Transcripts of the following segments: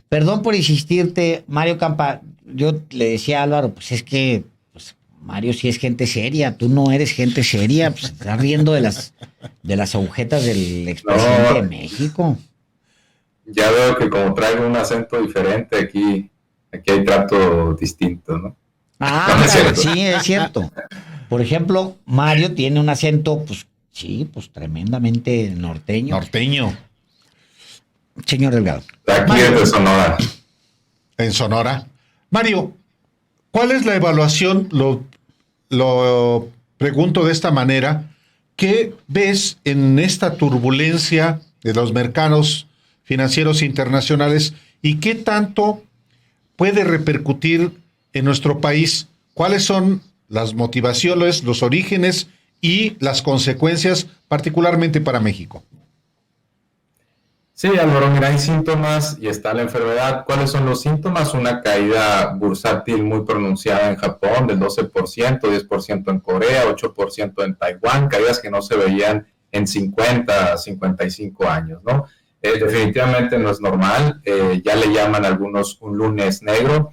Perdón por insistirte, Mario Campa. Yo le decía a Álvaro, pues es que pues, Mario sí es gente seria, tú no eres gente seria, pues estás riendo de las agujetas del expresidente de No, México. ya veo que como traigo un acento diferente aquí hay trato distinto, ¿no? No, no es Ándale, cierto. sí, es cierto. Por ejemplo, Mario tiene un acento, pues sí, pues tremendamente norteño. Norteño, Señor Delgado. Aquí Mario, desde Sonora. en Sonora. Mario, ¿cuál es la evaluación? Lo pregunto de esta manera. ¿Qué ves en esta turbulencia de los mercados financieros internacionales y qué tanto puede repercutir en nuestro país? ¿Cuáles son las motivaciones, los orígenes y las consecuencias, particularmente para México? Sí, Álvaro, mira, hay síntomas y está la enfermedad. ¿Cuáles son los síntomas? Una caída bursátil muy pronunciada en Japón del 12%, 10% en Corea, 8% en Taiwán, caídas que no se veían en 50, 55 años, ¿no? Definitivamente no es normal, ya le llaman algunos un lunes negro.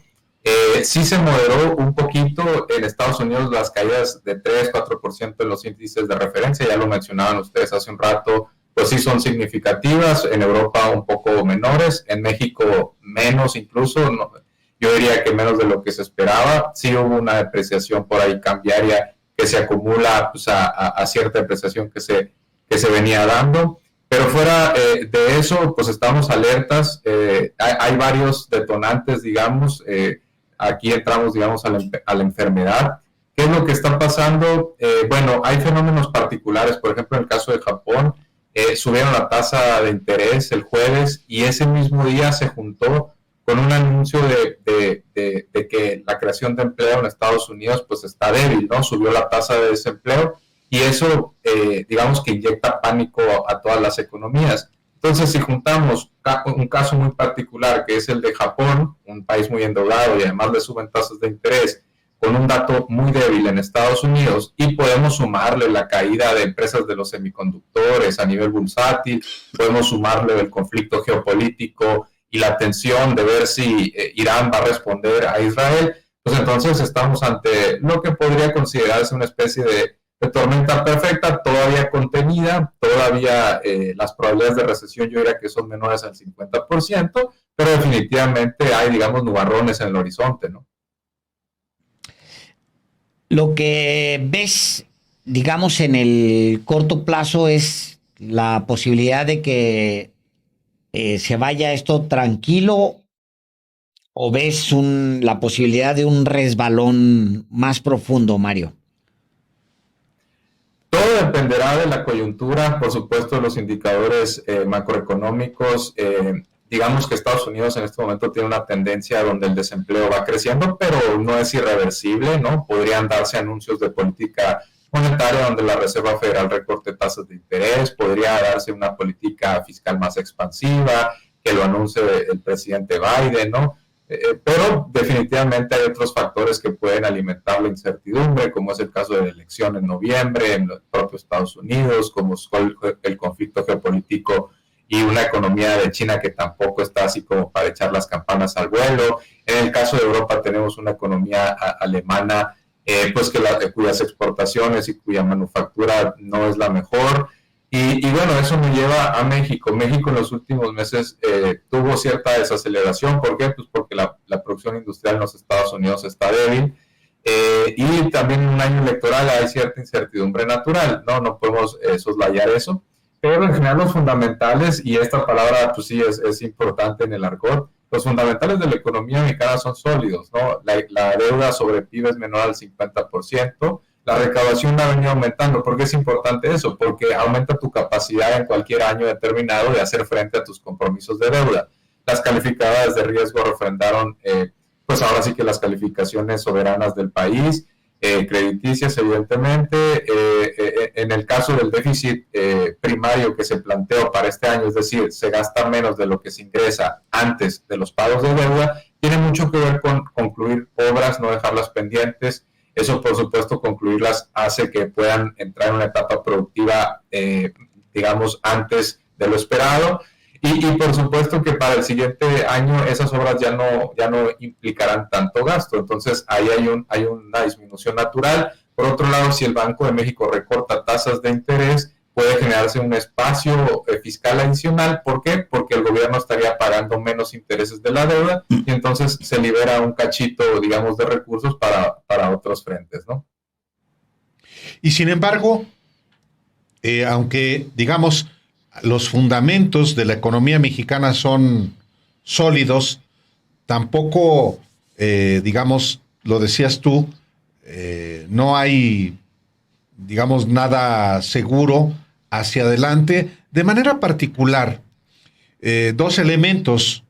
Sí se moderó un poquito en Estados Unidos las caídas de 3, 4% en los índices de referencia, ya lo mencionaban ustedes hace un rato, pues sí son significativas, en Europa un poco menores, en México menos incluso, no, yo diría que menos de lo que se esperaba, sí hubo una depreciación por ahí cambiaria que se acumula pues, a cierta depreciación que se venía dando, pero fuera de eso, pues estamos alertas, hay varios detonantes, digamos, aquí entramos, digamos, a la enfermedad. ¿Qué es lo que está pasando? Bueno, hay fenómenos particulares, por ejemplo, en el caso de Japón, subieron la tasa de interés el jueves y ese mismo día se juntó con un anuncio de que la creación de empleo en Estados Unidos pues está débil, ¿no? Subió la tasa de desempleo y eso, digamos que inyecta pánico a todas las economías. Entonces, si juntamos un caso muy particular, que es el de Japón, un país muy endeudado y además le suben tasas de interés, con un dato muy débil en Estados Unidos y podemos sumarle la caída de empresas de los semiconductores a nivel bursátil, podemos sumarle el conflicto geopolítico y la tensión de ver si Irán va a responder a Israel, pues entonces estamos ante lo que podría considerarse una especie de tormenta perfecta, todavía contenida, todavía las probabilidades de recesión yo diría que son menores al 50%, pero definitivamente hay, digamos, nubarrones en el horizonte, ¿no? Lo que ves, digamos, en el corto plazo es la posibilidad de que se vaya esto tranquilo o ves la posibilidad de un resbalón más profundo, Mario. Todo dependerá de la coyuntura, por supuesto, los indicadores macroeconómicos. Digamos que Estados Unidos en este momento tiene una tendencia donde el desempleo va creciendo, pero no es irreversible, ¿no? Podrían darse anuncios de política monetaria donde la Reserva Federal recorte tasas de interés, podría darse una política fiscal más expansiva, que lo anuncie el presidente Biden, ¿no? Pero definitivamente hay otros factores que pueden alimentar la incertidumbre, como es el caso de la elección en noviembre en los propios Estados Unidos, como es el conflicto geopolítico y una economía de China que tampoco está así como para echar las campanas al vuelo. En el caso de Europa tenemos una economía alemana pues cuyas exportaciones y cuya manufactura no es la mejor. Y bueno, eso me lleva a México. México en los últimos meses tuvo cierta desaceleración. ¿Por qué? Pues porque la producción industrial en los Estados Unidos está débil. Y también en un año electoral hay cierta incertidumbre natural, ¿no? No podemos soslayar eso. Pero en general los fundamentales, y esta palabra pues sí es importante en el argot, los fundamentales de la economía mexicana son sólidos, ¿no? La deuda sobre PIB es menor al 50%, la recaudación ha venido aumentando. ¿Por qué es importante eso? Porque aumenta tu capacidad en cualquier año determinado de hacer frente a tus compromisos de deuda. Las calificadoras de riesgo refrendaron, pues ahora sí que las calificaciones soberanas del país, crediticias evidentemente. En el caso del déficit primario que se planteó para este año, es decir, se gasta menos de lo que se ingresa antes de los pagos de deuda, tiene mucho que ver con concluir obras, no dejarlas pendientes. Eso, por supuesto, concluirlas hace que puedan entrar en una etapa productiva, digamos, antes de lo esperado. Y por supuesto que para el siguiente año esas obras ya no implicarán tanto gasto. Entonces ahí hay una disminución natural. Por otro lado, si el Banco de México recorta tasas de interés, puede generarse un espacio fiscal adicional. ¿Por qué? Porque el gobierno estaría pagando menos intereses de la deuda y entonces se libera un cachito, digamos, de recursos para otros frentes, ¿no? Y sin embargo, aunque, digamos, los fundamentos de la economía mexicana son sólidos, tampoco, digamos, lo decías tú, no hay, digamos, nada seguro hacia adelante. De manera particular, dos elementos,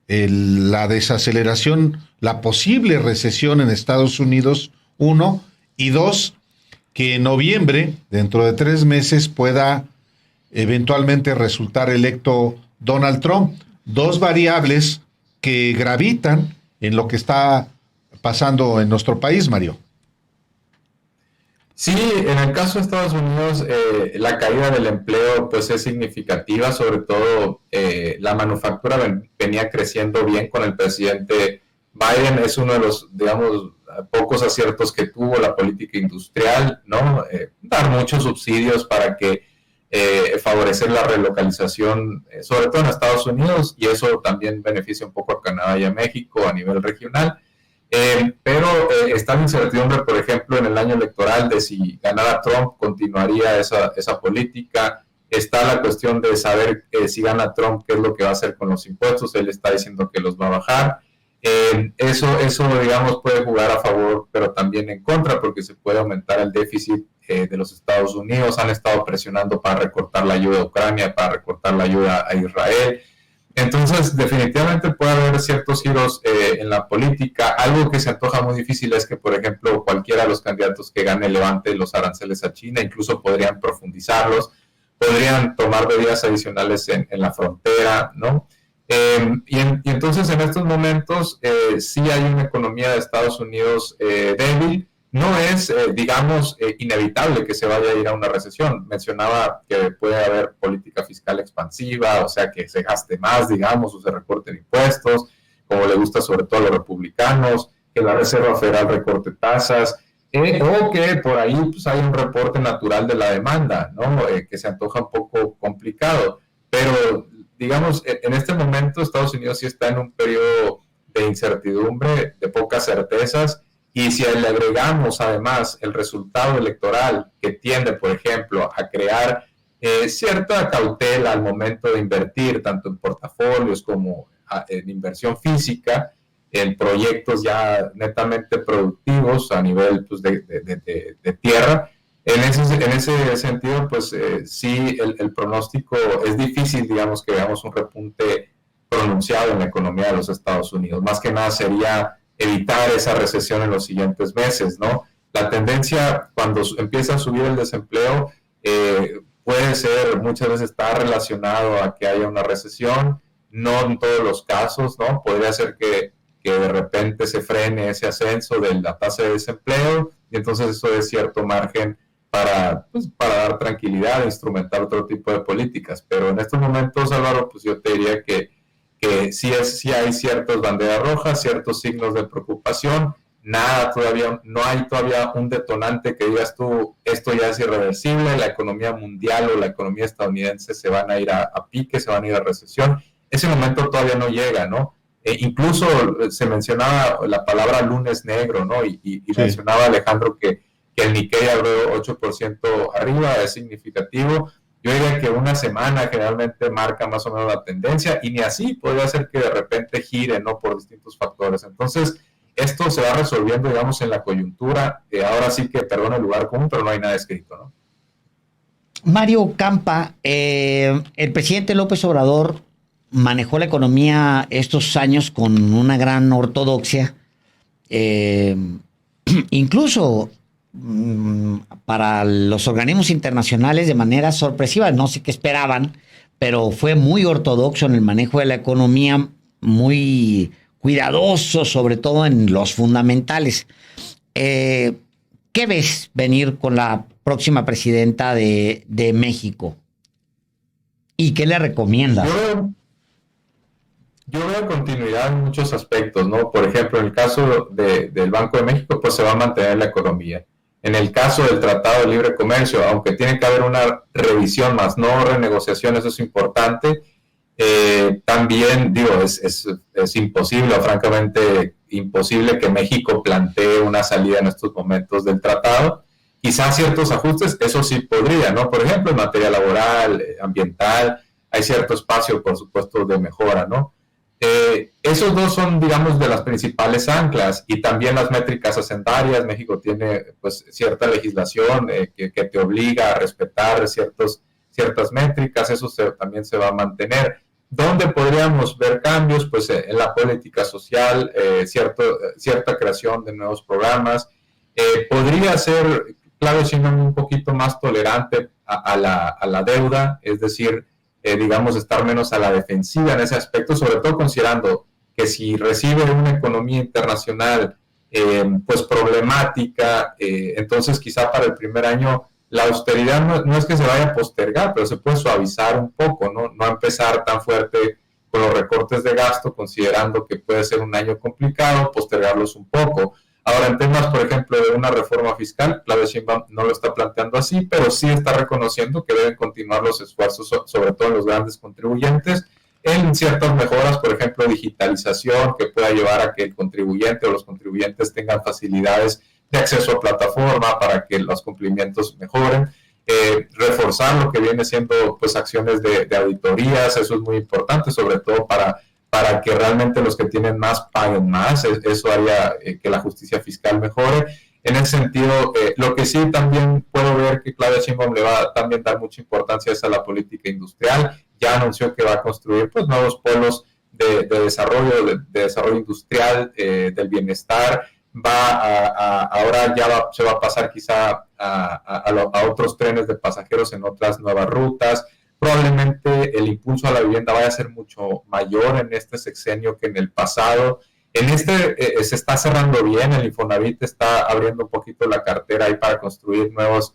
la desaceleración, la posible recesión en Estados Unidos, uno, y dos, que en noviembre, dentro de 3 meses, pueda eventualmente resultar electo Donald Trump. Dos variables que gravitan en lo que está pasando en nuestro país, Mario. Sí, en el caso de Estados Unidos, la caída del empleo pues es significativa, sobre todo la manufactura venía creciendo bien con el presidente Biden, es uno de los, digamos, pocos aciertos que tuvo la política industrial, ¿no? Dar muchos subsidios para que favorecer la relocalización, sobre todo en Estados Unidos, y eso también beneficia un poco a Canadá y a México a nivel regional. Pero está la incertidumbre, por ejemplo, en el año electoral de si ganara Trump, continuaría esa política. Está la cuestión de saber si gana Trump, qué es lo que va a hacer con los impuestos. Él está diciendo que los va a bajar. Eso, digamos, puede jugar a favor, pero también en contra, porque se puede aumentar el déficit de los Estados Unidos. Han estado presionando para recortar la ayuda a Ucrania, para recortar la ayuda a Israel. Entonces, definitivamente puede haber ciertos giros en la política. Algo que se antoja muy difícil es que, por ejemplo, cualquiera de los candidatos que gane levante los aranceles a China, incluso podrían profundizarlos, podrían tomar medidas adicionales en la frontera, ¿no? Y entonces, en estos momentos, sí hay una economía de Estados Unidos débil. No es, digamos, inevitable que se vaya a ir a una recesión. Mencionaba que puede haber política fiscal expansiva, o sea, que se gaste más, digamos, o se recorten impuestos, como le gusta sobre todo a los republicanos, que la Reserva Federal recorte tasas, o que por ahí pues, hay un reporte natural de la demanda, ¿no? Que se antoja un poco complicado. Pero, digamos, en este momento Estados Unidos sí está en un periodo de incertidumbre, de pocas certezas. Y si le agregamos además el resultado electoral que tiende, por ejemplo, a crear cierta cautela al momento de invertir, tanto en portafolios como en inversión física, en proyectos ya netamente productivos a nivel pues, de tierra, en ese sentido, pues sí, el pronóstico es difícil, digamos, que veamos un repunte pronunciado en la economía de los Estados Unidos. Más que nada sería evitar esa recesión en los siguientes meses, ¿no? La tendencia cuando empieza a subir el desempleo puede ser, muchas veces está relacionado a que haya una recesión, no en todos los casos, ¿no? Podría ser que de repente se frene ese ascenso de la tasa de desempleo y entonces eso es cierto margen para dar tranquilidad e instrumentar otro tipo de políticas. Pero en estos momentos, Álvaro, pues yo te diría que sí hay ciertas banderas rojas, ciertos signos de preocupación, no hay todavía un detonante que digas tú, esto ya es irreversible, la economía mundial o la economía estadounidense se van a ir a pique, se van a ir a recesión. Ese momento todavía no llega, ¿no? Incluso se mencionaba la palabra lunes negro, ¿no? Y sí. Mencionaba Alejandro que el Nikkei abrió 8% arriba, es significativo. Yo diría que una semana generalmente marca más o menos la tendencia y ni así podría ser que de repente gire, ¿no? Por distintos factores. Entonces, esto se va resolviendo, digamos, en la coyuntura. Ahora sí que, perdón el lugar común, pero no hay nada escrito, ¿no? Mario Campa, el presidente López Obrador manejó la economía estos años con una gran ortodoxia, incluso para los organismos internacionales de manera sorpresiva, no sé qué esperaban, pero fue muy ortodoxo en el manejo de la economía, muy cuidadoso, sobre todo en los fundamentales. ¿Qué ves venir con la próxima presidenta de México? ¿Y qué le recomiendas? Yo veo continuidad en muchos aspectos, ¿no? Por ejemplo, en el caso del Banco de México, pues se va a mantener la economía. En el caso del Tratado de Libre Comercio, aunque tiene que haber una revisión más, no renegociación, eso es importante, también, digo, es imposible, o francamente imposible que México plantee una salida en estos momentos del tratado. Quizás ciertos ajustes, eso sí podría, ¿no? Por ejemplo, en materia laboral, ambiental, hay cierto espacio, por supuesto, de mejora, ¿no? Esos dos son, digamos, de las principales anclas, y también las métricas hacendarias. México tiene, pues, cierta legislación que te obliga a respetar ciertas métricas, eso también se va a mantener. ¿Dónde podríamos ver cambios? Pues en la política social, cierta creación de nuevos programas. Podría ser Claudia Sheinbaum un poquito más tolerante a la deuda, es decir, digamos, estar menos a la defensiva en ese aspecto, sobre todo considerando que si recibe una economía internacional pues problemática, entonces quizá para el primer año la austeridad no es que se vaya a postergar, pero se puede suavizar un poco, no empezar tan fuerte con los recortes de gasto, considerando que puede ser un año complicado, postergarlos un poco. Ahora, en temas, por ejemplo, de una reforma fiscal, Claudia Sheinbaum no lo está planteando así, pero sí está reconociendo que deben continuar los esfuerzos, sobre todo en los grandes contribuyentes, en ciertas mejoras, por ejemplo, digitalización, que pueda llevar a que el contribuyente o los contribuyentes tengan facilidades de acceso a plataforma para que los cumplimientos mejoren. Reforzar lo que viene siendo, pues, acciones de auditorías, eso es muy importante, sobre todo para que realmente los que tienen más paguen más. Eso haría que la justicia fiscal mejore. En ese sentido, lo que sí también puedo ver que Claudia Sheinbaum le va a también dar mucha importancia es a la política industrial. Ya anunció que va a construir, pues, nuevos polos de desarrollo industrial, del bienestar. Ahora ya se va a pasar quizá a otros trenes de pasajeros en otras nuevas rutas. Probablemente el impulso a la vivienda vaya a ser mucho mayor en este sexenio que en el pasado. En se está cerrando bien, el Infonavit está abriendo un poquito la cartera ahí para construir nuevos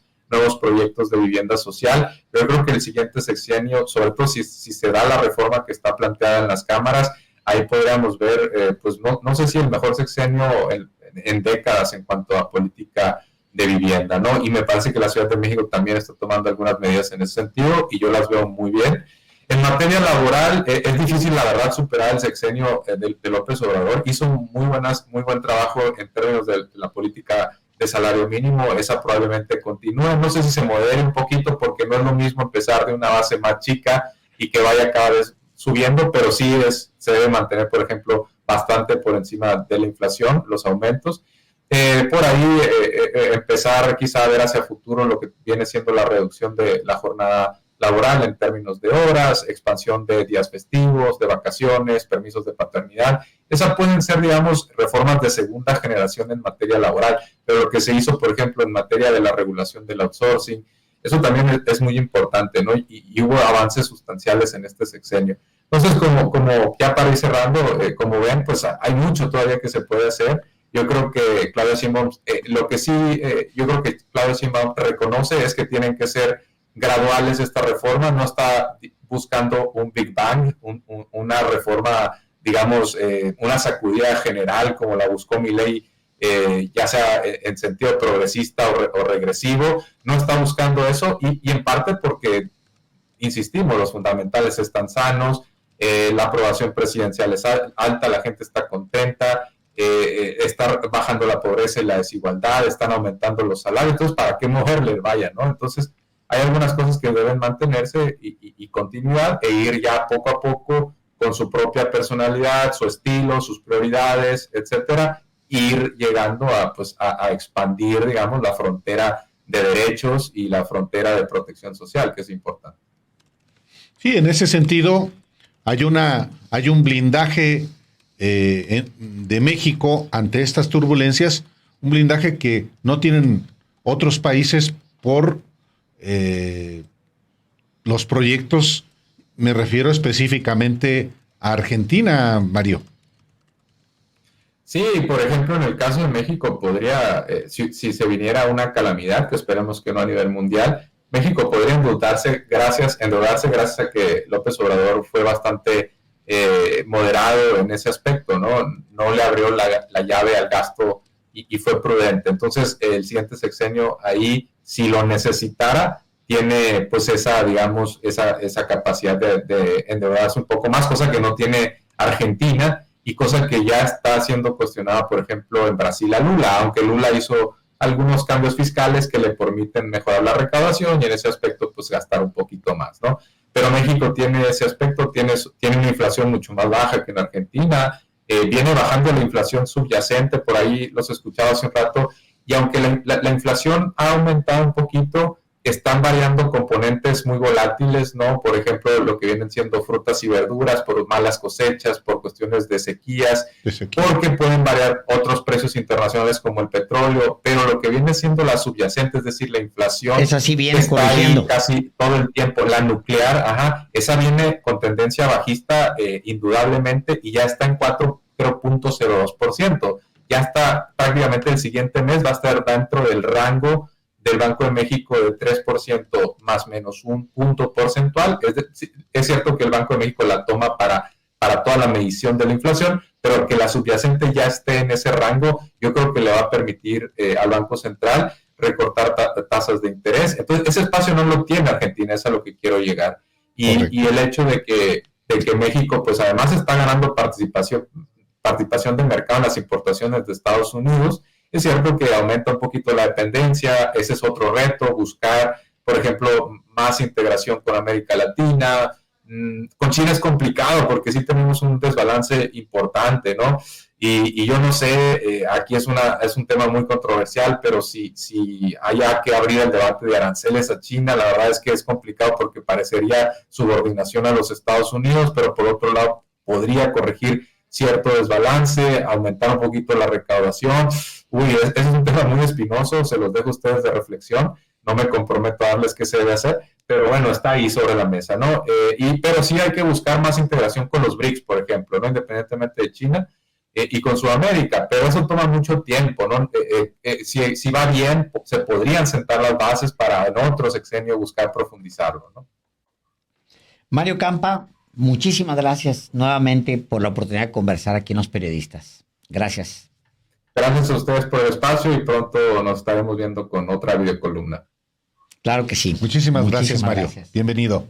proyectos de vivienda social. Yo creo que el siguiente sexenio, sobre todo si se da la reforma que está planteada en las cámaras, ahí podríamos ver, pues no sé si el mejor sexenio en décadas en cuanto a política de vivienda, ¿no? Y me parece que la Ciudad de México también está tomando algunas medidas en ese sentido y yo las veo muy bien. En materia laboral, es difícil, la verdad, superar el sexenio de López Obrador. Hizo muy buen trabajo en términos de la política de salario mínimo. Esa probablemente continúe. No sé si se modere un poquito, porque no es lo mismo empezar de una base más chica y que vaya cada vez subiendo, pero sí se debe mantener, por ejemplo, bastante por encima de la inflación, los aumentos. Por ahí empezar quizá a ver hacia futuro lo que viene siendo la reducción de la jornada laboral en términos de horas, expansión de días festivos, de vacaciones, permisos de paternidad. Esas pueden ser, digamos, reformas de segunda generación en materia laboral, pero lo que se hizo, por ejemplo, en materia de la regulación del outsourcing, eso también es muy importante, ¿no? Y hubo avances sustanciales en este sexenio. Entonces, como ya para ir cerrando, como ven, pues hay mucho todavía que se puede hacer. Yo creo que Claudia Sheinbaum, yo creo que Claudia Sheinbaum reconoce es que tienen que ser graduales esta reforma, no está buscando un Big Bang, una reforma, digamos, una sacudida general como la buscó Milei, ya sea en sentido progresista o regresivo. No está buscando eso y en parte porque, insistimos, los fundamentales están sanos, la aprobación presidencial es alta, la gente está contenta, está bajando la pobreza y la desigualdad, están aumentando los salarios. Entonces, ¿para qué moverle? Vaya, ¿no? Entonces, hay algunas cosas que deben mantenerse y continuar e ir ya poco a poco con su propia personalidad, su estilo, sus prioridades, etcétera, ir llegando a expandir, digamos, la frontera de derechos y la frontera de protección social, que es importante. Sí, en ese sentido hay un blindaje de México ante estas turbulencias, un blindaje que no tienen otros países por los proyectos. Me refiero específicamente a Argentina, Mario. Sí, por ejemplo, en el caso de México podría, si se viniera una calamidad, que esperemos que no a nivel mundial, México podría endeudarse gracias a que López Obrador fue bastante moderado en ese aspecto, no le abrió la llave al gasto y fue prudente. Entonces, el siguiente sexenio ahí, si lo necesitara, tiene pues esa, digamos, esa capacidad de endeudarse un poco más, cosa que no tiene Argentina y cosa que ya está siendo cuestionada, por ejemplo, en Brasil a Lula, aunque Lula hizo algunos cambios fiscales que le permiten mejorar la recaudación y en ese aspecto pues gastar un poquito más, ¿no? Pero México tiene ese aspecto, tiene una inflación mucho más baja que en Argentina, viene bajando la inflación subyacente, por ahí los escuchaba hace un rato, y aunque la inflación ha aumentado un poquito, están variando componentes muy volátiles, ¿no? Por ejemplo, lo que vienen siendo frutas y verduras por malas cosechas, por cuestiones de sequías, porque pueden variar otros precios internacionales como el petróleo, pero lo que viene siendo la subyacente, es decir, la inflación, esa sí viene está corrigiendo ahí casi todo el tiempo. La nuclear, esa viene con tendencia bajista indudablemente y ya está en 4,02%. Ya está prácticamente el siguiente mes, va a estar dentro del rango del Banco de México de 3% más menos un punto porcentual. Es cierto que el Banco de México la toma para toda la medición de la inflación, pero que la subyacente ya esté en ese rango, yo creo que le va a permitir al Banco Central recortar tasas de interés. Entonces, ese espacio no lo tiene Argentina, es a lo que quiero llegar. Y el hecho de que México, pues además está ganando participación de mercado en las importaciones de Estados Unidos. Es cierto que aumenta un poquito la dependencia, ese es otro reto, buscar, por ejemplo, más integración con América Latina. Con China es complicado porque sí tenemos un desbalance importante, ¿no? Y yo no sé, aquí es un tema muy controversial, pero si haya que abrir el debate de aranceles a China, la verdad es que es complicado porque parecería subordinación a los Estados Unidos, pero por otro lado podría corregir cierto desbalance, aumentar un poquito la recaudación. Ese es un tema muy espinoso, se los dejo a ustedes de reflexión, no me comprometo a darles qué se debe hacer, pero bueno, está ahí sobre la mesa, ¿no? Pero sí hay que buscar más integración con los BRICS, por ejemplo, ¿no? Independientemente de China, y con Sudamérica, pero eso toma mucho tiempo, ¿no? Si va bien, se podrían sentar las bases para en otro sexenio buscar profundizarlo, ¿no? Mario Campa, muchísimas gracias nuevamente por la oportunidad de conversar aquí en Los Periodistas. Gracias. Gracias a ustedes por el espacio y pronto nos estaremos viendo con otra videocolumna. Claro que sí. Muchísimas gracias, Mario. Gracias. Bienvenido.